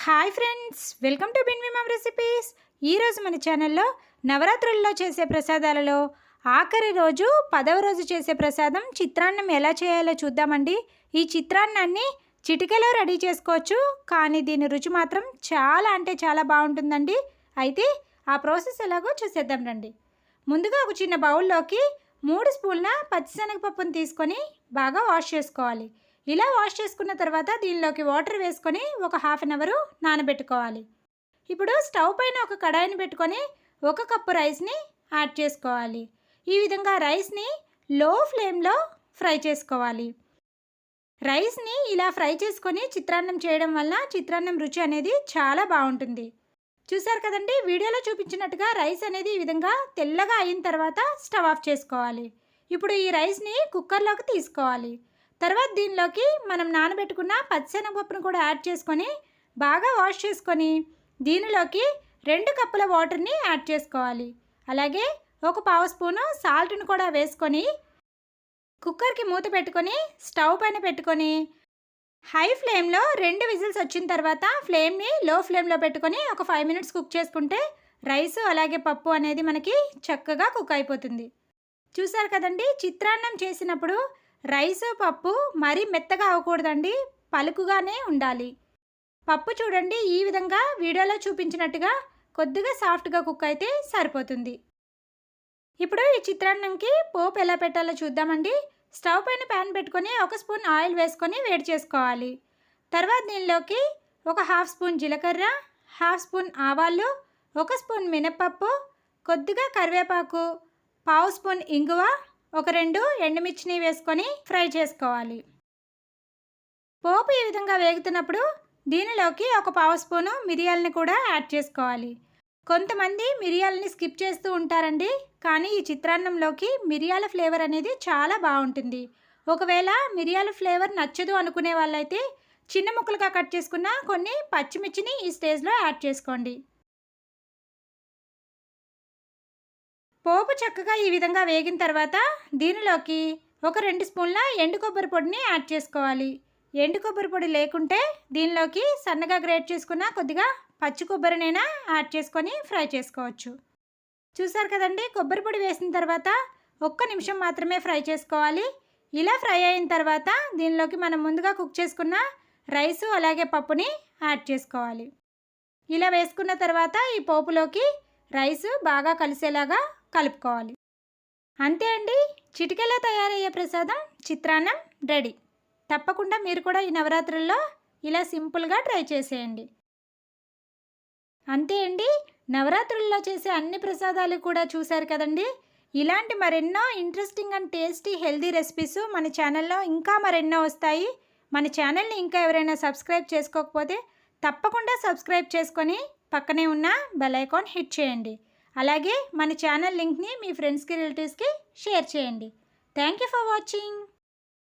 Hi friends, welcome to బిన్వి mum recipes. ఈరోజు మన ఛానల్లో నవరాత్రుల్లో చేసే ప్రసాదాలలో ఆఖరి రోజు 10వ రోజు చేసే ప్రసాదం చిత్రాన్నం ఎలా చేయాలో చూద్దామండి. ఈ చిత్రాన్నాన్ని చిటికెలో రెడీ చేసుకోవచ్చు, కానీ దీని రుచి మాత్రం చాలా అంటే చాలా బాగుంటుందండి. అయితే ఆ ప్రాసెస్ ఎలాగో చూసేద్దాం రండి. ముందుగా ఒక చిన్న బౌల్లోకి 3 స్పూన్ల పచ్చిశనగపప్పును తీసుకొని బాగా వాష్ చేసుకోవాలి. ఇలా వాష్ చేసుకున్న తర్వాత దీనిలోకి వాటర్ వేసుకొని ఒక హాఫ్ అన్ అవర్ నానబెట్టుకోవాలి. ఇప్పుడు స్టవ్ పైన ఒక కడాయిని పెట్టుకొని 1 కప్పు రైస్ని యాడ్ చేసుకోవాలి. ఈ విధంగా రైస్ని లో ఫ్లేమ్లో ఫ్రై చేసుకోవాలి. రైస్ని ఇలా ఫ్రై చేసుకొని చిత్రాన్నం చేయడం వల్ల చిత్రాన్నం రుచి అనేది చాలా బాగుంటుంది. చూసారు కదండి, వీడియోలో చూపించినట్టుగా రైస్ అనేది ఈ విధంగా తెల్లగా అయిన తర్వాత స్టవ్ ఆఫ్ చేసుకోవాలి. ఇప్పుడు ఈ రైస్ని కుక్కర్లోకి తీసుకోవాలి. తర్వాత దీనిలోకి మనం నానబెట్టుకున్న పచ్చిశనగపప్పును కూడా యాడ్ చేసుకొని బాగా వాష్ చేసుకొని దీనిలోకి 2 కప్పుల వాటర్ని యాడ్ చేసుకోవాలి. అలాగే 1 పావు స్పూను సాల్ట్ని కూడా వేసుకొని కుక్కర్కి మూత పెట్టుకొని స్టవ్ పైన పెట్టుకొని హై ఫ్లేమ్లో 2 విజిల్స్ వచ్చిన తర్వాత ఫ్లేమ్ని లో ఫ్లేమ్లో పెట్టుకొని ఒక 5 మినిట్స్ కుక్ చేసుకుంటే రైస్ అలాగే పప్పు అనేది మనకి చక్కగా కుక్ అయిపోతుంది. చూసారు కదండి, చిత్రాన్నం చేసినప్పుడు రైసు పప్పు మరీ మెత్తగా అవ్వకూడదండి, పలుకుగానే ఉండాలి. పప్పు చూడండి, ఈ విధంగా వీడియోలో చూపించినట్టుగా కొద్దిగా సాఫ్ట్గా కుక్ అయితే సరిపోతుంది. ఇప్పుడు ఈ చిత్రాన్నంకి పోపు ఎలా పెట్టాలో చూద్దామండి. స్టవ్ పైన ప్యాన్ పెట్టుకొని 1 స్పూన్ ఆయిల్ వేసుకొని వేడి చేసుకోవాలి. తర్వాత దీనిలోకి ఒక హాఫ్ స్పూన్ జీలకర్ర, హాఫ్ స్పూన్ ఆవాలు, 1 స్పూన్ మినప్పప్పు, కొద్దిగా కరివేపాకు, పావు స్పూన్ ఇంగువ, ఒక 2 ఎండుమిర్చిని వేసుకొని ఫ్రై చేసుకోవాలి. పోపు ఈ విధంగా వేగుతున్నప్పుడు దీనిలోకి 1 పావు స్పూను మిరియాలని కూడా యాడ్ చేసుకోవాలి. కొంతమంది మిరియాలని స్కిప్ చేస్తూ ఉంటారండి, కానీ ఈ చిత్రాన్నంలోకి మిరియాల ఫ్లేవర్ అనేది చాలా బాగుంటుంది. ఒకవేళ మిరియాల ఫ్లేవర్ నచ్చదు అనుకునే వాళ్ళైతే చిన్న ముక్కలుగా కట్ చేసుకున్న కొన్ని పచ్చిమిర్చిని ఈ స్టేజ్లో యాడ్ చేసుకోండి. పోపు చక్కగా ఈ విధంగా వేగిన తర్వాత దీనిలోకి ఒక 2 స్పూన్ల ఎండు కొబ్బరి పొడిని యాడ్ చేసుకోవాలి. ఎండు కొబ్బరి పొడి లేకుంటే దీనిలోకి సన్నగా గ్రేట్ చేసుకున్న కొద్దిగా పచ్చి కొబ్బరినైనా యాడ్ చేసుకొని ఫ్రై చేసుకోవచ్చు. చూసారు కదండి, కొబ్బరి పొడి వేసిన తర్వాత 1 నిమిషం మాత్రమే ఫ్రై చేసుకోవాలి. ఇలా ఫ్రై అయిన తర్వాత దీనిలోకి మనం ముందుగా కుక్ చేసుకున్న రైసు అలాగే పప్పుని యాడ్ చేసుకోవాలి. ఇలా వేసుకున్న తర్వాత ఈ పోపులోకి రైసు బాగా కలిసేలాగా కలుపుకోవాలి. అంతే అండి, చిటికెలో తయారయ్యే ప్రసాదం చిత్రాన్నం రెడీ. తప్పకుండా మీరు కూడా ఈ నవరాత్రుల్లో ఇలా సింపుల్గా ట్రై చేసేయండి. అంతే అండి, నవరాత్రుల్లో చేసే అన్ని ప్రసాదాలు కూడా చూశారు కదండి. ఇలాంటి మరెన్నో interesting and tasty healthy recipes మన ఛానల్లో ఇంకా మరెన్నో వస్తాయి. మన ఛానల్ని ఇంకా ఎవరైనా సబ్స్క్రైబ్ చేసుకోకపోతే తప్పకుండా సబ్స్క్రైబ్ చేసుకొని పక్కనే ఉన్న బెల్ ఐకాన్ హిట్ చేయండి. అలాగే మన ఛానల్ లింక్ని మీ ఫ్రెండ్స్కి రిలేటివ్స్కి షేర్ చేయండి. Thank you for watching.